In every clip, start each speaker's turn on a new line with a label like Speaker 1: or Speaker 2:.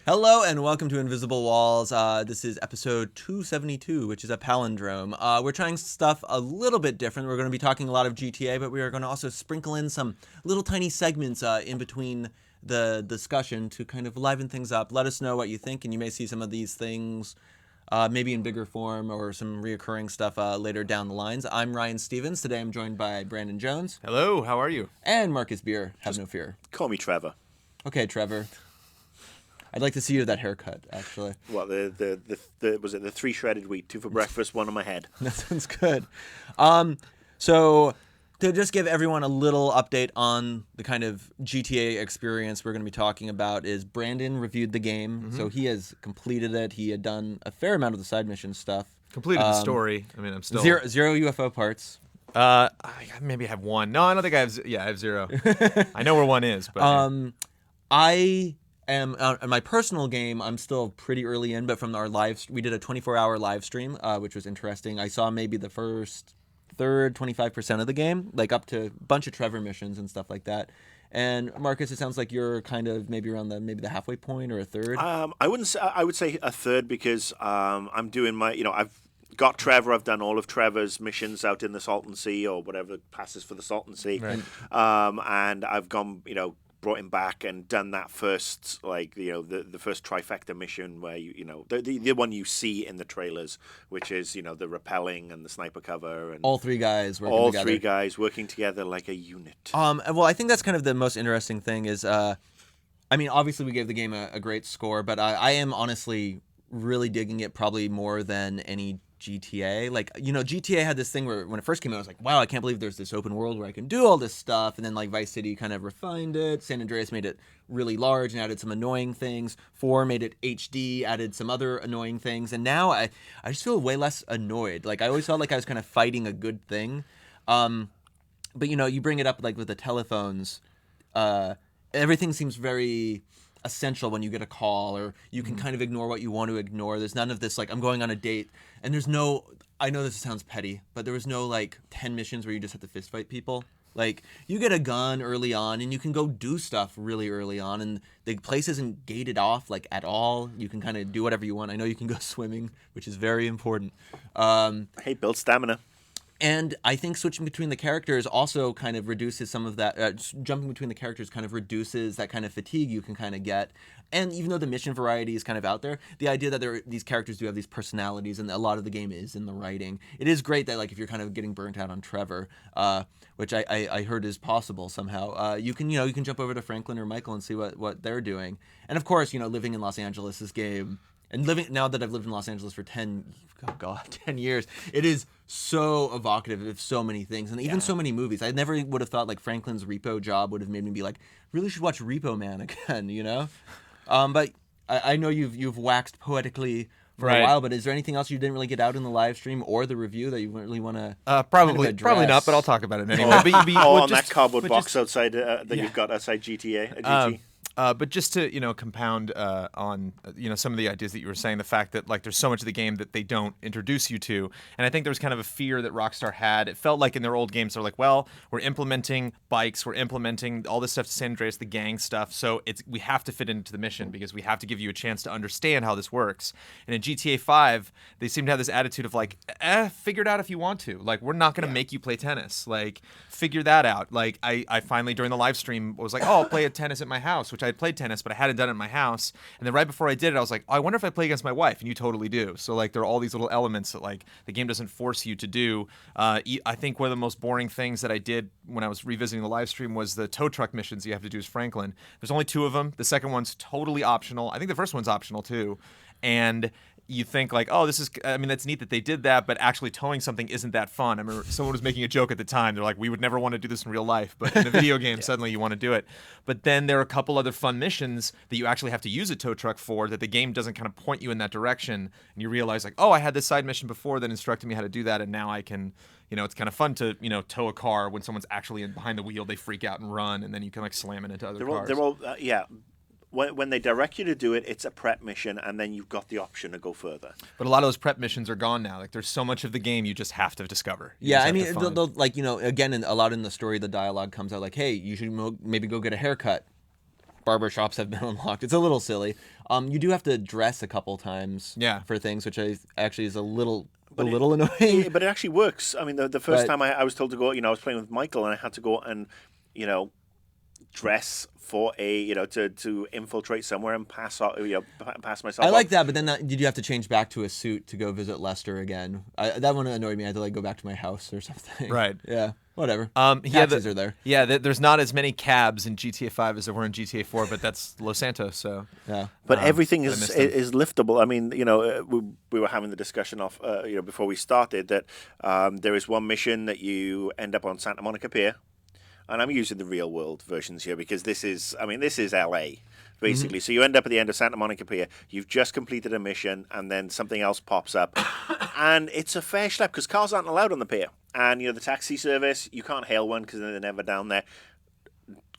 Speaker 1: Hello and welcome to Invisible Walls. This is episode 272, which is a palindrome. We're trying stuff a little bit different. We're going to be talking a lot of GTA, but we are going to also sprinkle in some little tiny segments in between the discussion to kind of liven things up. Let us know what you think, and you may see some of these things maybe in bigger form or some reoccurring stuff later down the lines. I'm Ryan Stevens. Today I'm joined by Brandon Jones.
Speaker 2: Hello, how are you?
Speaker 1: And Marcus Beer. Have no fear.
Speaker 3: Call me Trevor.
Speaker 1: Okay, Trevor. I'd like to see you with that haircut, actually.
Speaker 3: What, was it the 3 shredded wheat, 2 for breakfast, 1 on my head?
Speaker 1: That sounds good. So to just give everyone a little update on the kind of GTA experience we're going to be talking about is Brandon reviewed the game. So he has completed it. He had done a fair amount of the side mission stuff.
Speaker 2: Completed the story. I mean, I'm still...
Speaker 1: Zero UFO parts.
Speaker 2: I maybe have 1. No, I don't think I have... I have 0. I know where 1 is, but...
Speaker 1: I am in my personal game. I'm still pretty early in, but from our we did a 24-hour live stream, which was interesting. I saw maybe the first third, 25% of the game, like up to a bunch of Trevor missions and stuff like that. And Marcus, it sounds like you're kind of maybe around the halfway point or a third.
Speaker 3: I wouldn't say. I would say a third because I'm doing my. I've got Trevor. I've done all of Trevor's missions out in the Salton Sea or whatever passes for the Salton Sea,
Speaker 1: Right.
Speaker 3: and I've gone. Brought him back and done that first, the first trifecta mission where the one you see in the trailers, which is the rappelling and the sniper cover and
Speaker 1: all 3 guys working together.
Speaker 3: 3 guys working together like a unit.
Speaker 1: Well, I think that's kind of the most interesting thing is, obviously we gave the game a great score, but I am honestly really digging it probably more than any GTA. GTA had this thing where when it first came out, I was like, wow, I can't believe there's this open world where I can do all this stuff. And then Vice City kind of refined it. San Andreas made it really large and added some annoying things. 4 made it HD, added some other annoying things. And now I just feel way less annoyed. I always felt like I was kind of fighting a good thing. But you bring it up with the telephones. Everything seems very essential when you get a call, or you can kind of ignore what you want to ignore. There's none of this I'm going on a date and there's no, I know this sounds petty, but there was no 10 missions where you just have to fist fight people. You get a gun early on and you can go do stuff really early on, and the place isn't gated off at all. You can kind of do whatever you want. I know you can go swimming, which is very important.
Speaker 3: Hey, build stamina.
Speaker 1: And I think switching between the characters also kind of reduces some of that, jumping between the characters kind of reduces that kind of fatigue you can kind of get. And even though the mission variety is kind of out there, the idea that these characters do have these personalities, and a lot of the game is in the writing. It is great that if you're kind of getting burnt out on Trevor, which I heard is possible somehow, you can jump over to Franklin or Michael and see what they're doing. And of course, living in Los Angeles, this game, and now that I've lived in Los Angeles for 10 years, it is so evocative of so many things, and even so many movies. I never would have thought Franklin's Repo job would have made me be really should watch Repo Man again, But I know you've waxed poetically for a while, but is there anything else you didn't really get out in the live stream or the review that you really want to
Speaker 2: probably not, but I'll talk about it anyway.
Speaker 3: On that cardboard box outside that you've got outside GT.
Speaker 2: But just to compound on some of the ideas that you were saying, the fact that there's so much of the game that they don't introduce you to, and I think there was kind of a fear that Rockstar had. It felt like in their old games they're well, we're implementing bikes, we're implementing all this stuff to San Andreas, the gang stuff, so we have to fit into the mission because we have to give you a chance to understand how this works. And in GTA 5, they seem to have this attitude of figure it out if you want to. We're not going to make you play tennis. Figure that out. I finally during the live stream was I'll play a tennis at my house, which I had played tennis, but I hadn't done it in my house. And then right before I did it, I was I wonder if I play against my wife, and you totally do. So there are all these little elements that the game doesn't force you to do. I think one of the most boring things that I did when I was revisiting the live stream was the tow truck missions you have to do as Franklin. There's only 2 of them. The second one's totally optional. I think the first one's optional too. And you think that's neat that they did that, but actually towing something isn't that fun. I remember someone was making a joke at the time. They're we would never want to do this in real life, but in a video game, suddenly you want to do it. But then there are a couple other fun missions that you actually have to use a tow truck for that the game doesn't kind of point you in that direction. And you realize I had this side mission before that instructed me how to do that, and now I can, it's kind of fun to, tow a car when someone's actually behind the wheel. They freak out and run, and then you can slam it into other cars.
Speaker 3: They're all when they direct you to do it, it's a prep mission, and then you've got the option to go further.
Speaker 2: But a lot of those prep missions are gone now. There's so much of the game you just have to discover.
Speaker 1: Again, a lot in the story, the dialogue comes out hey, you should maybe go get a haircut. barber shops have been unlocked. It's a little silly. You do have to dress a couple times for things, which actually is a little annoying.
Speaker 3: Yeah, but it actually works. I mean, the first
Speaker 1: But-
Speaker 3: time I was told to go, I was playing with Michael, and I had to go and, dress for to infiltrate somewhere and pass myself.
Speaker 1: I like that, but then did you have to change back to a suit to go visit Lester again? That one annoyed me. I had to like go back to my house or something.
Speaker 2: Right.
Speaker 1: Yeah. Whatever.
Speaker 2: Yeah,
Speaker 1: Taxis are there.
Speaker 2: Yeah, there's not as many cabs in GTA 5 as there were in GTA 4, but that's Los Santos, so.
Speaker 1: Yeah.
Speaker 3: But everything
Speaker 2: I
Speaker 3: is
Speaker 2: missed them.
Speaker 3: is liftable. I mean, we were having the discussion off, before we started that there is one mission that you end up on Santa Monica Pier, and I'm using the real world versions here because this is LA. Basically, so you end up at the end of Santa Monica Pier. You've just completed a mission, and then something else pops up, and it's a fair schlep because cars aren't allowed on the pier. And the taxi service, you can't hail one because they're never down there.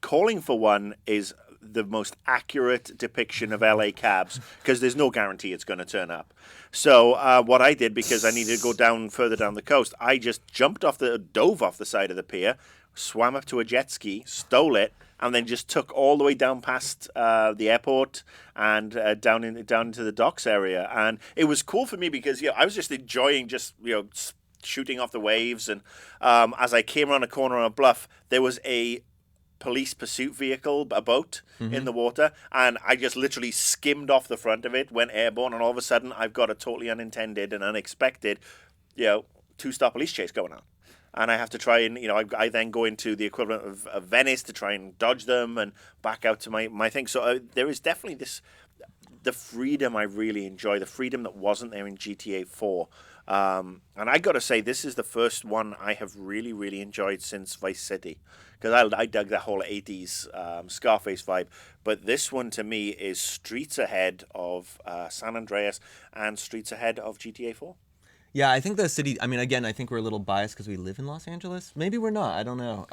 Speaker 3: Calling for one is the most accurate depiction of LA cabs because there's no guarantee it's going to turn up. So what I did, because I needed to go down further down the coast, I just dove off the side of the pier, swam up to a jet ski, stole it, and then just took all the way down past the airport and down into the docks area. And it was cool for me because I was just enjoying shooting off the waves. And as I came around a corner on a bluff, there was a police pursuit vehicle, a boat in the water, and I just literally skimmed off the front of it, went airborne, and all of a sudden I've got a totally unintended and unexpected, 2-star police chase going on. And I have to try and, I then go into the equivalent of Venice to try and dodge them and back out to my thing. So there is definitely the freedom I really enjoy, the freedom that wasn't there in GTA 4. And I got to say, this is the first one I have really, really enjoyed since Vice City. Because I dug that whole 80s Scarface vibe. But this one, to me, is streets ahead of San Andreas and streets ahead of GTA 4.
Speaker 1: Yeah, I think the city, I mean, again, I think we're a little biased because we live in Los Angeles. Maybe we're not. I don't know.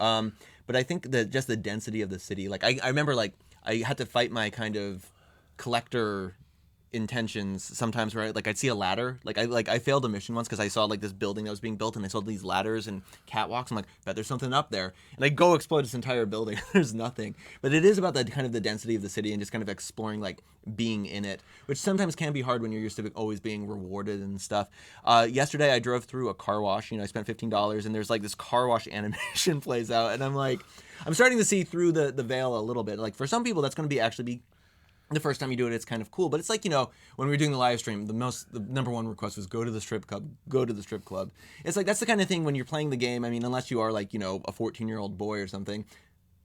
Speaker 1: But I think that just the density of the city, like I remember like I had to fight my kind of collector intentions sometimes where I'd see a ladder. I failed a mission once because I saw like this building that was being built and I saw these ladders and catwalks. I'm like, bet there's something up there. And I go explore this entire building. There's nothing. But it is about the kind of the density of the city and just kind of exploring like being in it, which sometimes can be hard when you're used to always being rewarded and stuff. Yesterday I drove through a car wash. I spent $15 and there's like this car wash animation plays out and I'm like, I'm starting to see through the veil a little bit. Like for some people that's going to actually be the first time you do it, it's kind of cool. But it's like, when we were doing the live stream, the number one request was go to the strip club, go to the strip club. It's like, that's the kind of thing when you're playing the game. I mean, unless you are like, a 14-year-old boy or something,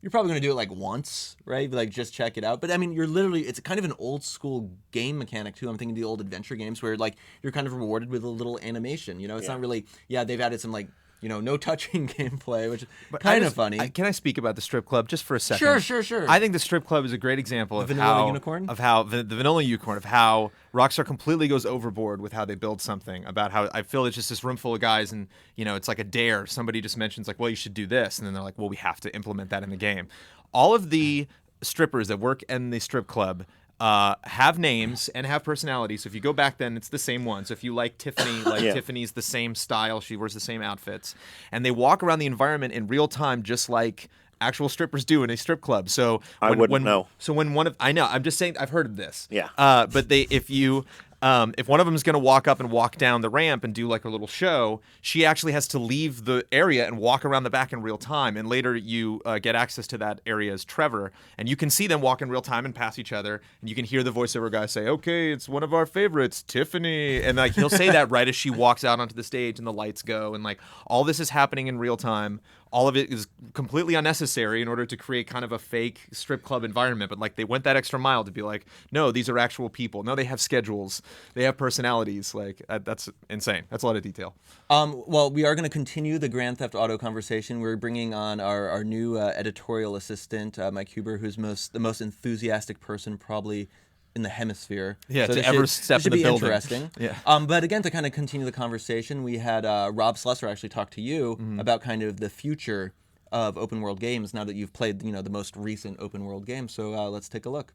Speaker 1: you're probably going to do it like once, right? Like just check it out. But I mean, it's kind of an old school game mechanic too. I'm thinking the old adventure games where like you're kind of rewarded with a little animation, it's not really, they've added some like, no touching gameplay, which is kind of funny.
Speaker 2: Can I speak about the strip club just for a second?
Speaker 1: Sure.
Speaker 2: I think the strip club is a great example of
Speaker 1: Vanilla
Speaker 2: how
Speaker 1: Unicorn?
Speaker 2: the vanilla unicorn, of how Rockstar completely goes overboard with how they build something. About how I feel it's just this room full of guys, and it's like a dare. Somebody just mentions like, well, you should do this, and then they're like, well, we have to implement that in the game. All of the strippers that work in the strip club have names and have personalities. So if you go back then, it's the same one. So if you like Tiffany, Tiffany's the same style. She wears the same outfits. And they walk around the environment in real time just like actual strippers do in a strip club. So
Speaker 3: I wouldn't know.
Speaker 2: So when I know, I'm just saying, I've heard of this.
Speaker 3: Yeah.
Speaker 2: But if one of them is going to walk up and walk down the ramp and do like a little show, she actually has to leave the area and walk around the back in real time. And later you get access to that area as Trevor, and you can see them walk in real time and pass each other. And you can hear the voiceover guy say, "Okay, it's one of our favorites, Tiffany," and like he'll say that right as she walks out onto the stage and the lights go, and like all this is happening in real time. All of it is completely unnecessary in order to create kind of a fake strip club environment. But like they went that extra mile to be like, no, these are actual people. No, they have schedules. They have personalities. Like that's insane. That's a lot of detail.
Speaker 1: Well, we are going to continue the Grand Theft Auto conversation. We're bringing on our new editorial assistant, Mike Huber, who's the most enthusiastic person probably in the hemisphere.
Speaker 2: Yeah,
Speaker 1: so
Speaker 2: to ever step in the building.
Speaker 1: Interesting.
Speaker 2: Yeah.
Speaker 1: But again, to kind of continue the conversation, we had Rob Slesser actually talk to you about kind of the future of open world games now that you've played, the most recent open world game. So let's take a look.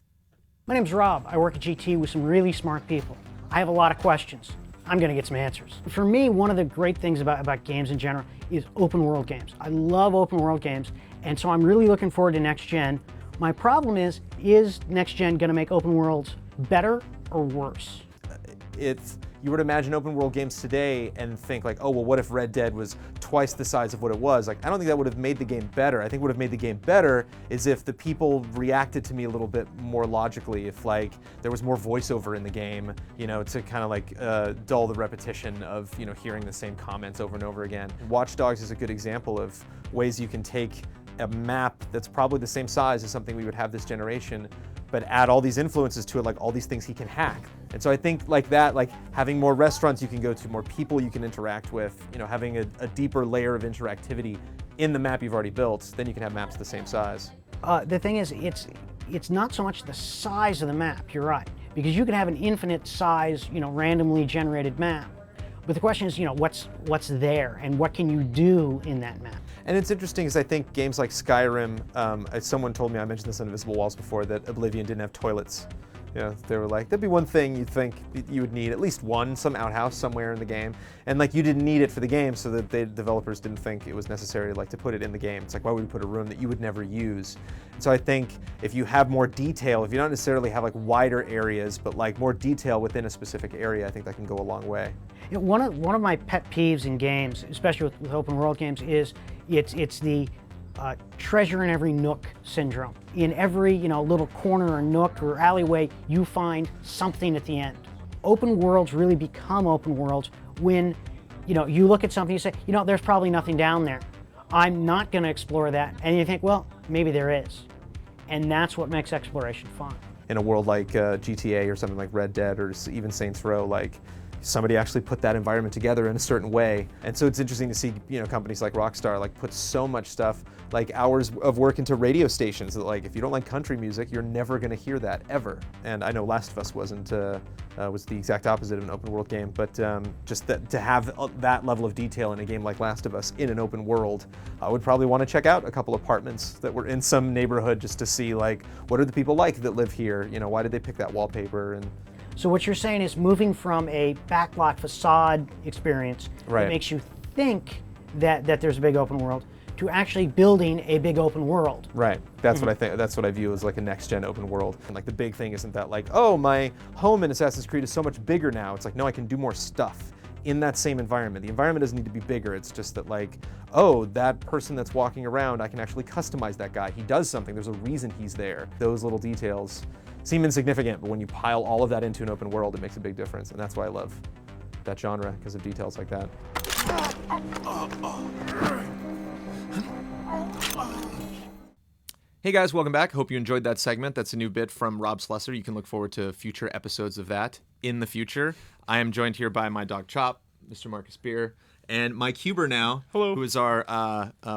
Speaker 4: My name's Rob. I work at GT with some really smart people. I have a lot of questions. I'm going to get some answers. For me, one of the great things about games in general is open world games. I love open world games, and so I'm really looking forward to next gen. My problem is is next gen going to make open worlds better or worse?
Speaker 2: You were to imagine open world games today and think like, oh, well, what if Red Dead was twice the size of what it was? Like, I don't think that would have made the game better. I think what would have made the game better is if the people reacted to me a little bit more logically, if like there was more voiceover in the game, you know, to kind of like dull the repetition of, you know, hearing the same comments over and over again. Watch Dogs is a good example of ways you can take a map that's probably the same size as something we would have this generation, but add all these influences to it, like all these things he can hack. And so I think like that, like having more restaurants you can go to, more people you can interact with, you know, having a deeper layer of interactivity in the map you've already built, then you can have maps the same size.
Speaker 4: The thing is, it's not so much the size of the map, you're right, because you can have an infinite size, you know, randomly generated map. But the question is, you know, what's there and what can you do in that map?
Speaker 2: And it's interesting because I think games like Skyrim, as someone told me, I mentioned this on Invisible Walls before, that Oblivion didn't have toilets. You know, they were like, that'd be one thing you'd think you would need, at least one, some outhouse somewhere in the game. And like you didn't need it for the game, so that the developers didn't think it was necessary like to put it in the game. It's like, why would we put a room that you would never use? And so I think if you have more detail, if you don't necessarily have like wider areas, but like more detail within a specific area, I think that can go a long way.
Speaker 4: You know, one of my pet peeves in games, especially with open world games, is it's the treasure in every nook syndrome. In every, you know, little corner or nook or alleyway, you find something at the end. Open worlds really become open worlds when, you know, you look at something, you say, you know, there's probably nothing down there. I'm not going to explore that. And you think, well, maybe there is. And that's what makes exploration fun.
Speaker 2: In a world like GTA or something like Red Dead or even Saints Row, like somebody actually put that environment together in a certain way. And so it's interesting to see, you know, companies like Rockstar like put so much stuff, like hours of work into radio stations that like if you don't like country music, you're never going to hear that ever. And I know Last of Us was the exact opposite of an open world game, but just that to have that level of detail in a game like Last of Us in an open world, I would probably want to check out a couple apartments that were in some neighborhood just to see like what are the people like that live here, you know, why did they pick that wallpaper. And
Speaker 4: so what you're saying is moving from a backlot facade experience
Speaker 2: Right.
Speaker 4: that makes you think that there's a big open world to actually building a big open world.
Speaker 2: Right. That's what I think. That's what I view as like a next-gen open world. And like the big thing isn't that like, oh, my home in Assassin's Creed is so much bigger now. It's like, no, I can do more stuff in that same environment. The environment doesn't need to be bigger. It's just that like, oh, that person that's walking around, I can actually customize that guy. He does something. There's a reason he's there. Those little details seem insignificant, but when you pile all of that into an open world, it makes a big difference. And that's why I love that genre, because of details like that. Hey guys, welcome back. Hope you enjoyed that segment. That's a new bit from Rob Slesser. You can look forward to future episodes of that in the future. I am joined here by my dog Chop, Mr. Marcus Beer, and Mike Huber now,
Speaker 5: Hello.
Speaker 2: who is our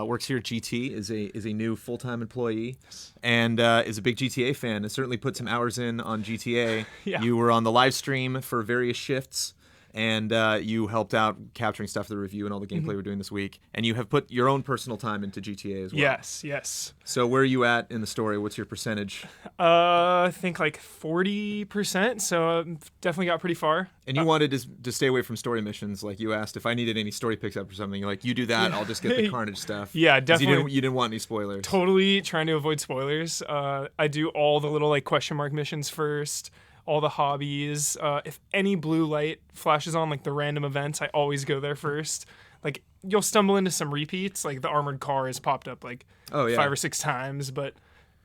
Speaker 2: works here at GT, is a new full-time employee, and is a big GTA fan, and certainly put some hours in on GTA.
Speaker 5: Yeah.
Speaker 2: You were on the live stream for various shifts, and you helped out capturing stuff for the review and all the gameplay we're doing this week. And you have put your own personal time into GTA as well.
Speaker 5: Yes.
Speaker 2: So where are you at in the story? What's your percentage?
Speaker 5: I think like 40%, so definitely got pretty far.
Speaker 2: And you wanted to stay away from story missions. Like you asked if I needed any story picks up or something. You're like, you do that, I'll just get the Carnage stuff.
Speaker 5: Yeah,
Speaker 2: 'Cause
Speaker 5: definitely.
Speaker 2: You didn't want any spoilers.
Speaker 5: Totally trying to avoid spoilers. I do all the little like question mark missions first, all the hobbies. If any blue light flashes on, like the random events, I always go there first. Like you'll stumble into some repeats, like the armored car has popped up like 5 or 6 times, but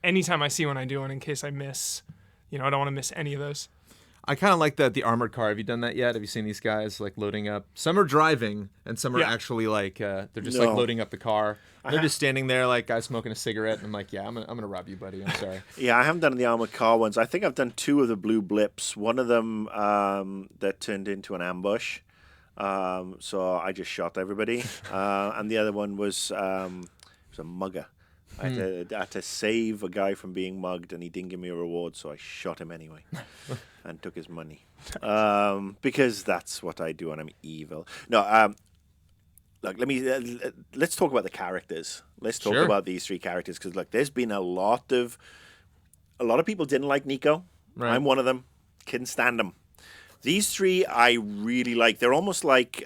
Speaker 5: anytime I see one, I do one in case I miss. You know, I don't want to miss any of those.
Speaker 2: I kind of like the armored car. Have you done that yet? Have you seen these guys like loading up? Some are driving, and some are
Speaker 5: Yeah.
Speaker 2: actually like they're just
Speaker 3: No.
Speaker 2: like loading up the car. They're just standing there like guys smoking a cigarette, and I'm like, yeah, I'm gonna rob you, buddy. I'm sorry.
Speaker 3: Yeah, I haven't done the armored car ones. I think I've done 2 of the blue blips. One of them that turned into an ambush, so I just shot everybody, and the other one was a mugger. I had to save a guy from being mugged, and he didn't give me a reward, so I shot him anyway and took his money because that's what I do when I'm evil. No, look, let's talk about the characters. Let's talk
Speaker 2: Sure.
Speaker 3: about these 3 characters because look, there's been a lot of people didn't like Nico.
Speaker 2: Right.
Speaker 3: I'm one of them. Couldn't stand him. These 3 I really like. They're almost like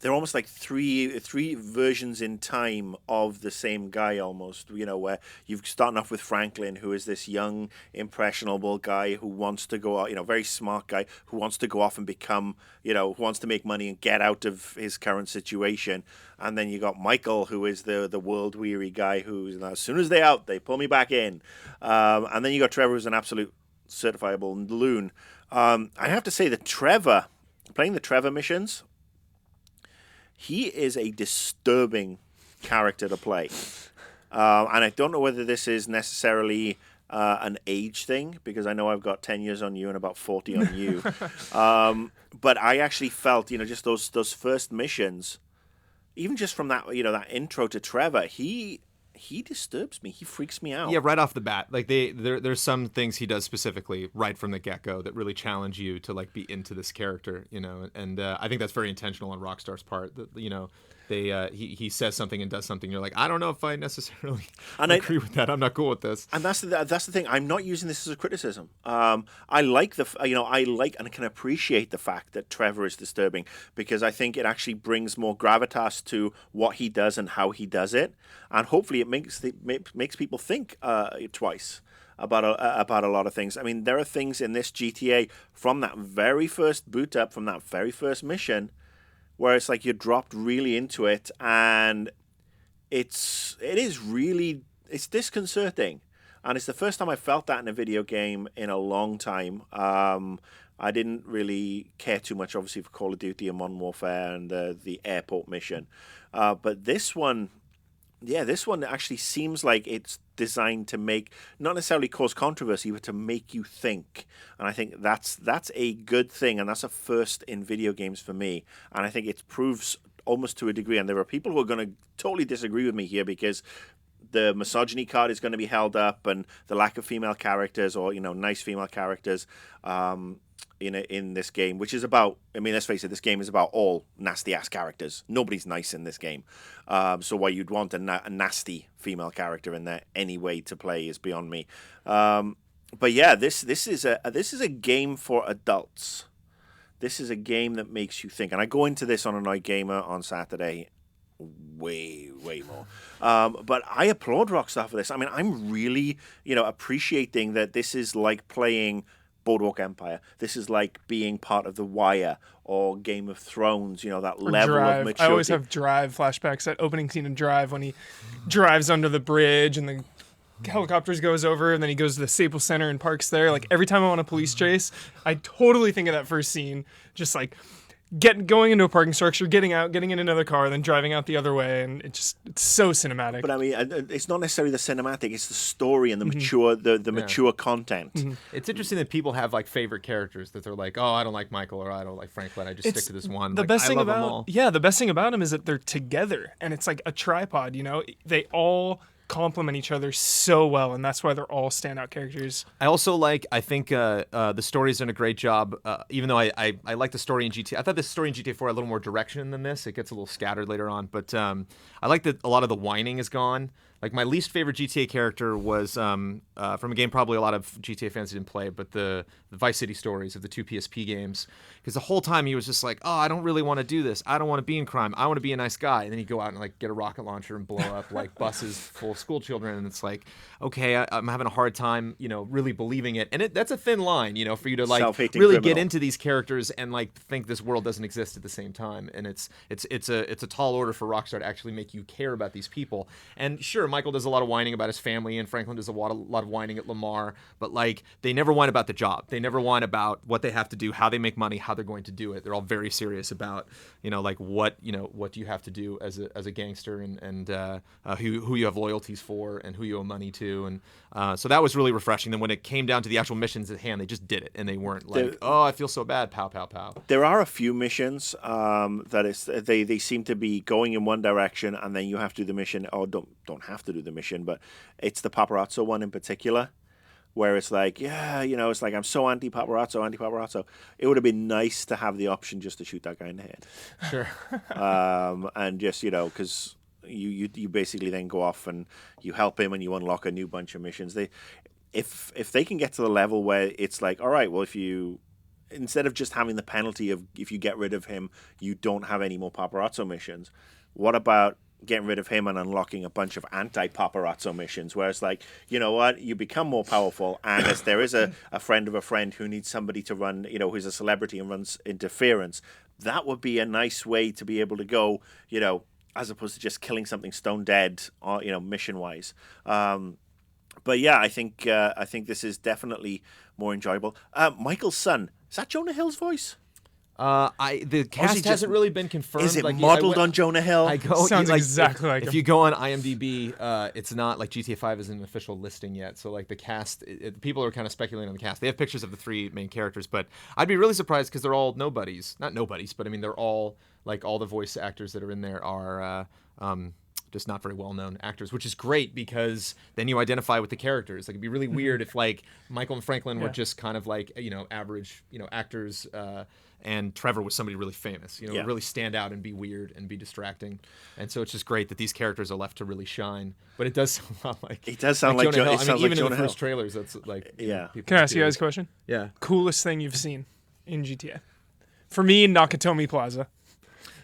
Speaker 3: they're almost like three versions in time of the same guy almost, where you've starting off with Franklin, who is this young impressionable guy who wants to go out, very smart guy who wants to go off and become, who wants to make money and get out of his current situation. And then you got Michael, who is the world weary guy who's, as soon as they're out, they pull me back in. And then you got Trevor, who's an absolute certifiable loon. I have to say that Trevor, playing the Trevor missions, he is a disturbing character to play. And I don't know whether this is necessarily an age thing, because I know I've got 10 years on you and about 40 on you. But I actually felt, just those first missions, even just from that, that intro to Trevor, he disturbs me. He freaks me out.
Speaker 2: Yeah, right off the bat. Like there's some things he does specifically right from the get-go that really challenge you to like be into this character, and I think that's very intentional on Rockstar's part. That he says something and does something. You're like, I don't know if I necessarily agree with that. I'm not cool with this.
Speaker 3: And that's the thing. I'm not using this as a criticism. I like I like and can appreciate the fact that Trevor is disturbing, because I think it actually brings more gravitas to what he does and how he does it, and hopefully it makes people think twice about a lot of things. I mean, there are things in this GTA from that very first boot up, from that very first mission, where it's like you're dropped really into it, and it's disconcerting. And it's the first time I felt that in a video game in a long time. I didn't really care too much, obviously, for Call of Duty and Modern Warfare and the airport mission. But this one actually seems like it's designed to not necessarily cause controversy, but to make you think. And I think that's a good thing, and that's a first in video games for me. And I think it proves almost to a degree, and there are people who are going to totally disagree with me here, because the misogyny card is going to be held up, and the lack of female characters, or nice female characters in this game, which is about, let's face it, this game is about all nasty ass characters. Nobody's nice in this game, so why you'd want a nasty female character in there anyway to play is beyond me. But yeah, this is a game for adults. This is a game that makes you think, and I go into this on Annoyed Gamer on Saturday way more. But I applaud Rockstar for this. I'm really, appreciating that this is like playing Boardwalk Empire. This is like being part of The Wire or Game of Thrones, that
Speaker 5: or
Speaker 3: level
Speaker 5: Drive.
Speaker 3: of maturity.
Speaker 5: I always have Drive flashbacks, that opening scene in Drive when he drives under the bridge and the helicopters goes over, and then he goes to the Staples Center and parks there. Like, every time I'm on a police chase, I totally think of that first scene, just like going into a parking structure, getting out, getting in another car, then driving out the other way, and it's so cinematic.
Speaker 3: But it's not necessarily the cinematic; it's the story and the mature, mature content.
Speaker 2: Mm-hmm. It's interesting that people have like favorite characters that they're like, oh, I don't like Michael, or I don't like Franklin. I just stick to this one.
Speaker 5: The
Speaker 2: like,
Speaker 5: best
Speaker 2: I
Speaker 5: thing
Speaker 2: love them
Speaker 5: about
Speaker 2: all.
Speaker 5: the best thing about them is that they're together, and it's like a tripod. They all complement each other so well, and that's why they're all standout characters.
Speaker 2: I also I think the story's done a great job, even though I like the story in GTA. I thought the story in GTA 4 had a little more direction than this. It gets a little scattered later on, but I like that a lot of the whining is gone. Like, my least favorite GTA character was from a game probably a lot of GTA fans didn't play, but the Vice City Stories of the 2 PSP games. Because the whole time he was just like, oh, I don't really want to do this. I don't want to be in crime. I want to be a nice guy. And then he'd go out and like get a rocket launcher and blow up like buses full of school children. And it's like, okay, I'm having a hard time, really believing it. And that's a thin line, for you to like really get into these characters and like think this world doesn't exist at the same time. And it's a tall order for Rockstar to actually make you care about these people. And sure, Michael does a lot of whining about his family, and Franklin does a lot of whining at Lamar, but like they never whine about the job. They never whine about what they have to do, how they make money, how they're going to do it. They're all very serious about like what do you have to do as a gangster, and who you have loyalties for and who you owe money to, and so that was really refreshing. Then when it came down to the actual missions at hand, they just did it, and they weren't like, oh, I feel so bad, pow pow pow.
Speaker 3: There are a few missions that they seem to be going in one direction, and then you have to do the mission, or don't have to do the mission, but it's the paparazzo one in particular, where it's like, it's like, I'm so anti-paparazzo. It would have been nice to have the option just to shoot that guy in the head.
Speaker 2: Sure.
Speaker 3: And just, because you basically then go off and you help him and you unlock a new bunch of missions. If they can get to the level where it's like, all right, well, if you instead of just having the penalty of if you get rid of him, you don't have any more paparazzo missions. What about getting rid of him and unlocking a bunch of anti-paparazzo missions where it's like, you know what, you become more powerful, and as there is a friend of a friend who needs somebody to run, you know, who's a celebrity and runs interference, that would be a nice way to be able to go, you know, as opposed to just killing something stone dead, you know, mission-wise. But yeah, I think this is definitely more enjoyable. Michael's son, is that Jonah Hill's voice?
Speaker 2: The cast
Speaker 3: just-
Speaker 2: hasn't really been confirmed.
Speaker 3: Is it
Speaker 2: Like,
Speaker 3: modeled on Jonah Hill?
Speaker 2: I go
Speaker 5: Sounds
Speaker 2: like,
Speaker 5: exactly like
Speaker 2: if
Speaker 5: him.
Speaker 2: you go on IMDb, it's not like GTA 5 isn't an official listing yet. So like the cast, people are kind of speculating on the cast. They have pictures of the 3 main characters, but I'd be really surprised because they're all nobodies. Not nobodies, but I mean they're all like all the voice actors that are in there are just not very well-known actors, which is great because then you identify with the characters. Like it'd be really weird if like Michael and Franklin were just kind of like, you know, average, you know, actors, and Trevor was somebody really famous, you know, really stand out and be weird and be distracting. And so it's just great that these characters are left to really shine. But it does sound a lot like
Speaker 3: It does sound like
Speaker 2: Jonah Hill.
Speaker 3: it
Speaker 2: I mean,
Speaker 3: sounds
Speaker 2: even
Speaker 3: like
Speaker 2: in
Speaker 3: Jonah
Speaker 2: the first
Speaker 3: Hill.
Speaker 2: trailers, that's like, you know, people
Speaker 5: Can I ask you
Speaker 2: do
Speaker 5: guys a
Speaker 2: it.
Speaker 5: question?
Speaker 2: Yeah.
Speaker 5: Coolest thing you've seen in GTA? For me, Nakatomi Plaza.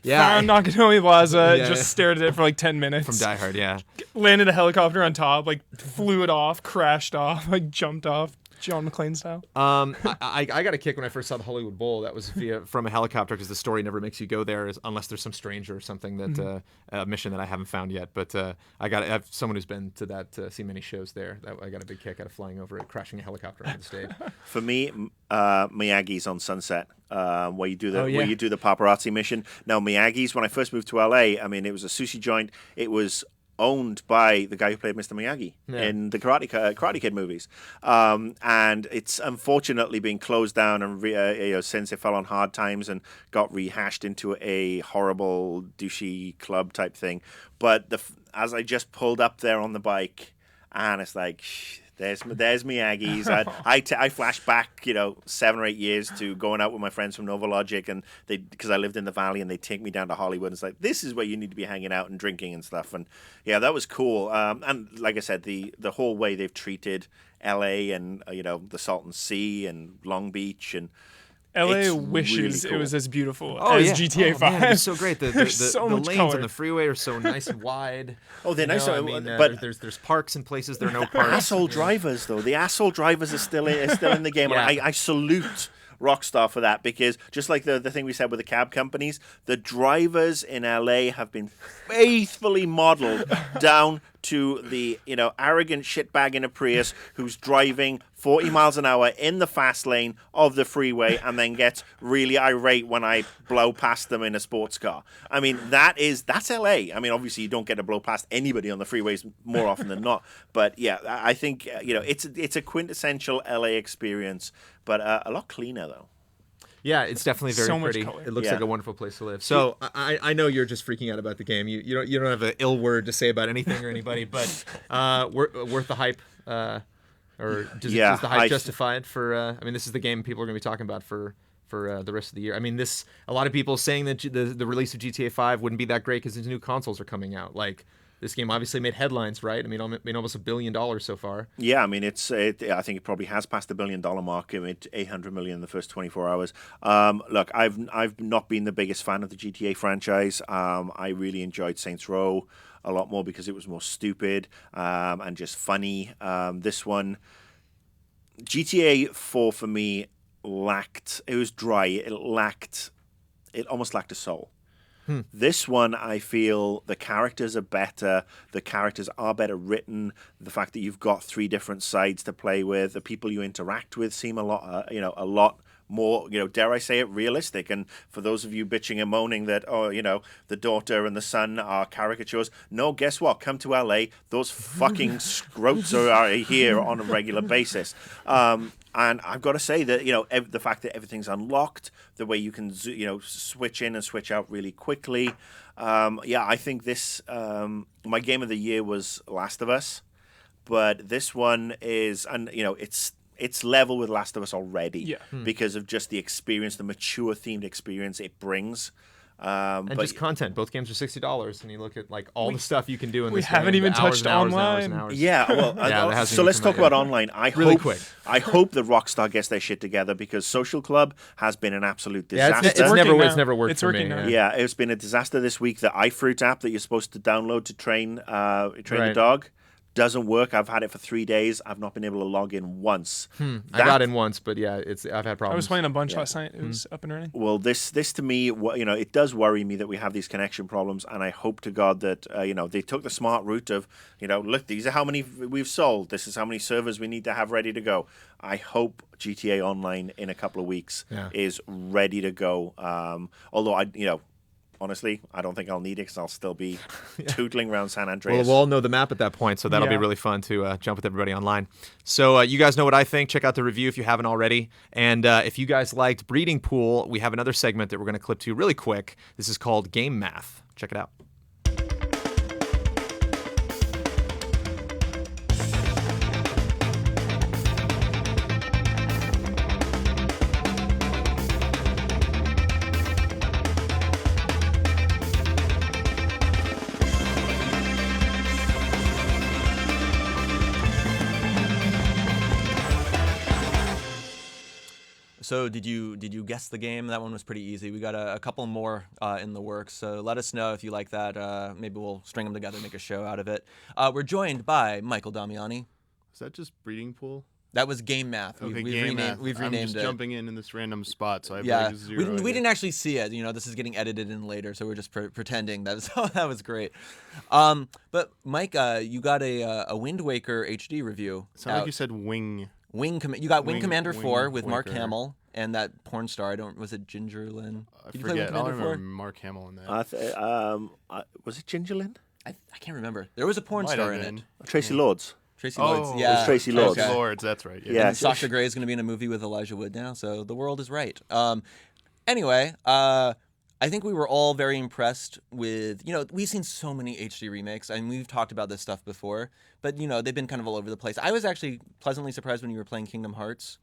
Speaker 2: Yeah.
Speaker 5: Found Nakatomi Plaza,
Speaker 2: Yeah.
Speaker 5: just stared at it for like 10 minutes.
Speaker 2: From Die Hard, yeah.
Speaker 5: Landed a helicopter on top, like flew it off, crashed off, like jumped off, John McClane style.
Speaker 2: I got a kick when I first saw the Hollywood Bowl. That was from a helicopter because the story never makes you go there unless there's some stranger or something that a mission that I haven't found yet. But I have someone who's been to that, seen many shows there. I got a big kick out of flying over it, crashing a helicopter onto the stage.
Speaker 3: For me, Miyagi's on Sunset, where you do the
Speaker 5: yeah.
Speaker 3: where you do the paparazzi mission. Now, Miyagi's, when I first moved to LA, I mean, it was a sushi joint. It was owned by the guy who played Mr. Miyagi in the Karate Kid movies, and it's unfortunately been closed down and you know, since it fell on hard times and got rehashed into a horrible douchey club type thing. But as I just pulled up there on the bike, and it's like, there's Miyagi's. I flash back, you know, 7 or 8 years to going out with my friends from Nova Logic, and because I lived in the Valley, and they take me down to Hollywood. And it's like, this is where you need to be hanging out and drinking and stuff. And yeah, that was cool. And like I said, the whole way they've treated LA and you know, the Salton Sea and Long Beach and
Speaker 5: LA
Speaker 3: it's
Speaker 5: wishes
Speaker 3: really
Speaker 5: it was
Speaker 3: cool.
Speaker 5: as beautiful as GTA 5.
Speaker 2: Man, it's so great. The
Speaker 5: so
Speaker 2: the
Speaker 5: much
Speaker 2: lanes
Speaker 5: color.
Speaker 2: on the freeway are so nice and wide.
Speaker 3: Oh, they're
Speaker 2: You
Speaker 3: nice.
Speaker 2: know, I
Speaker 3: so-
Speaker 2: mean,
Speaker 3: but
Speaker 2: there's parks in places there are no parks.
Speaker 3: asshole drivers, though. The asshole drivers are still in the game.
Speaker 2: Yeah.
Speaker 3: And I salute Rockstar for that, because just like the thing we said with the cab companies, the drivers in LA have been faithfully modeled down to the, you know, arrogant shitbag in a Prius who's driving 40 miles an hour in the fast lane of the freeway and then gets really irate when I blow past them in a sports car. I mean, that's LA. I mean, obviously you don't get to blow past anybody on the freeways more often than not, but yeah, I think you know, it's a quintessential LA experience, but a lot cleaner though.
Speaker 2: Yeah, it's definitely very
Speaker 5: So much
Speaker 2: pretty.
Speaker 5: color.
Speaker 2: It looks
Speaker 3: Yeah.
Speaker 2: like a wonderful place to live. So I know you're just freaking out about the game. You don't have an ill word to say about anything or anybody, but worth the hype. Or does the hype justify it for? I mean, this is the game people are going to be talking about for the rest of the year. I mean, a lot of people saying that the release of GTA 5 wouldn't be that great because these new consoles are coming out. Like, this game obviously made headlines, right? I mean, almost $1 billion so far.
Speaker 3: Yeah, I mean, I think it probably has passed the $1 billion mark. I mean, 800 million in the first 24 hours. Look, I've not been the biggest fan of the GTA franchise. I really enjoyed Saints Row a lot more because it was more stupid and just funny. This one, GTA 4 for me it was dry. It almost lacked a soul. This one, I feel the characters are better. The characters are better written. The fact that you've got 3 different sides to play with, the people you interact with seem a lot more, dare I say it, realistic. And for those of you bitching and moaning that, the daughter and the son are caricatures, no, guess what? Come to LA. Those fucking scroats are here on a regular basis. And I've got to say that, the fact that everything's unlocked, the way you can, switch in and switch out really quickly. I think this, my game of the year was Last of Us, but this one is, and it's level with Last of Us already, because of just the experience, the mature themed experience it brings.
Speaker 2: And
Speaker 3: but
Speaker 2: just content. Both games are $60, and you look at like all the stuff you can do in
Speaker 5: we
Speaker 2: this
Speaker 5: haven't
Speaker 2: game,
Speaker 5: even
Speaker 2: the hours
Speaker 5: touched
Speaker 2: and hours and hours and
Speaker 5: online.
Speaker 2: hours.
Speaker 3: yeah, well,
Speaker 2: Yeah, that hasn't
Speaker 3: so
Speaker 2: even
Speaker 3: let's
Speaker 2: come
Speaker 3: talk
Speaker 2: out
Speaker 3: about
Speaker 2: yet.
Speaker 3: online.
Speaker 2: Really quick.
Speaker 3: I hope that Rockstar gets their shit together, because Social Club has been an absolute
Speaker 2: Yeah,
Speaker 3: disaster.
Speaker 2: it's
Speaker 5: working
Speaker 2: never
Speaker 5: now.
Speaker 2: worked
Speaker 5: It's
Speaker 2: for me.
Speaker 5: working now.
Speaker 3: Yeah, it's been a disaster this week. The iFruit app that you're supposed to download to train the
Speaker 2: Right.
Speaker 3: dog doesn't work. I've had it for 3 days. I've not been able to log in once.
Speaker 2: I got in once, but yeah, I've had problems.
Speaker 5: I was playing a bunch last night. It was up and running.
Speaker 3: Well, this to me, it does worry me that we have these connection problems, and I hope to God that they took the smart route of look, these are how many we've sold. This is how many servers we need to have ready to go. I hope GTA Online in a couple of weeks is ready to go. Although honestly, I don't think I'll need it, because I'll still be tootling around San
Speaker 2: Well,
Speaker 3: Andreas.
Speaker 2: we'll all know the map at that point, so that'll be
Speaker 5: Yeah.
Speaker 2: really fun to jump with everybody online. So you guys know what I think. Check out the review if you haven't already. And if you guys liked Breeding Pool, we have another segment that we're going to clip to really quick. This is called Game Math. Check it out.
Speaker 1: So did you guess the game? That one was pretty easy. We got a couple more in the works. So let us know if you like that. Maybe we'll string them together, make a show out of it. We're joined by Michael Damiani.
Speaker 6: Is that just breeding pool?
Speaker 1: That was Game Math.
Speaker 6: Okay,
Speaker 1: We've
Speaker 6: game
Speaker 1: renamed,
Speaker 6: math.
Speaker 1: we've
Speaker 6: I'm
Speaker 1: renamed
Speaker 6: just
Speaker 1: it.
Speaker 6: jumping in this random spot, so I have
Speaker 1: Yeah,
Speaker 6: like
Speaker 1: we
Speaker 6: zero
Speaker 1: didn't, we
Speaker 6: idea.
Speaker 1: didn't actually see it. This is getting edited in later, so we're just pretending. That was great. But Mike, you got a Wind Waker HD review.
Speaker 6: Sound like
Speaker 1: out.
Speaker 6: you said wing.
Speaker 1: You got Wing
Speaker 6: Wing-
Speaker 1: Commander
Speaker 6: Wing
Speaker 1: 4 with Mark
Speaker 6: Waker.
Speaker 1: Hamill and that porn star. Was it Ginger Lynn?
Speaker 6: I
Speaker 1: Did you play Wing
Speaker 6: forget. All I
Speaker 1: Commander 4?
Speaker 6: remember Mark Hamill in that.
Speaker 3: Was it Ginger Lynn?
Speaker 1: I can't remember. There was a porn
Speaker 6: Might
Speaker 1: star
Speaker 6: have
Speaker 1: in
Speaker 6: been.
Speaker 1: it.
Speaker 3: Tracy Lords.
Speaker 1: Tracy
Speaker 6: Oh,
Speaker 1: Lords. Yeah,
Speaker 3: it was Tracy Lords.
Speaker 1: Okay.
Speaker 6: Lords, that's right. Yeah.
Speaker 3: Yeah.
Speaker 1: And Sasha Grey is going to be in a movie with Elijah Wood now, so the world is right. Anyway, I think we were all very impressed with, we've seen so many HD remakes. I mean, we've talked about this stuff before, but, they've been kind of all over the place. I was actually pleasantly surprised when you were playing Kingdom Hearts.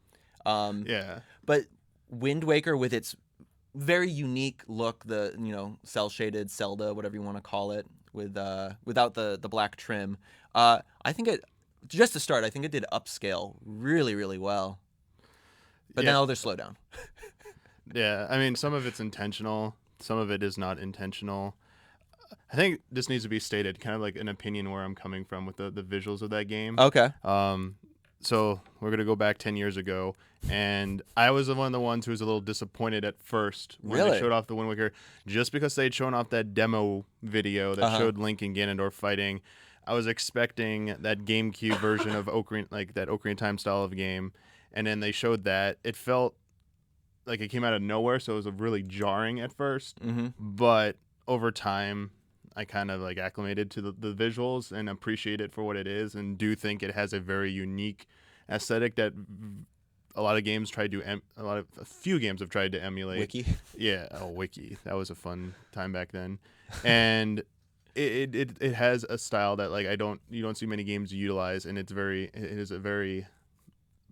Speaker 6: Yeah.
Speaker 1: But Wind Waker, with its very unique look, the, cell shaded Zelda, whatever you want to call it, without the black trim, I think just to start, I think it did upscale really, really well. But then there's slowdown.
Speaker 6: Yeah. I mean, some of it's intentional. Some of it is not intentional. I think this needs to be stated, kind of like an opinion where I'm coming from with the visuals of that game.
Speaker 1: Okay.
Speaker 6: So we're going to go back 10 years ago, and I was one of the ones who was a little disappointed at first when
Speaker 1: Really?
Speaker 6: they showed off the Wind Waker, just because they'd shown off that demo video that showed Link and Ganondorf fighting. I was expecting that GameCube version of Ocarina, like that Ocarina of Time style of game, and then they showed that. It felt like it came out of nowhere, so it was really jarring at first, but over time, I kind of like acclimated to the visuals and appreciate it for what it is, and do think it has a very unique aesthetic that a few games have tried to emulate.
Speaker 1: Wiki.
Speaker 6: Yeah, Wiki. That was a fun time back then, and it has a style that like you don't see many games utilize, and it is a very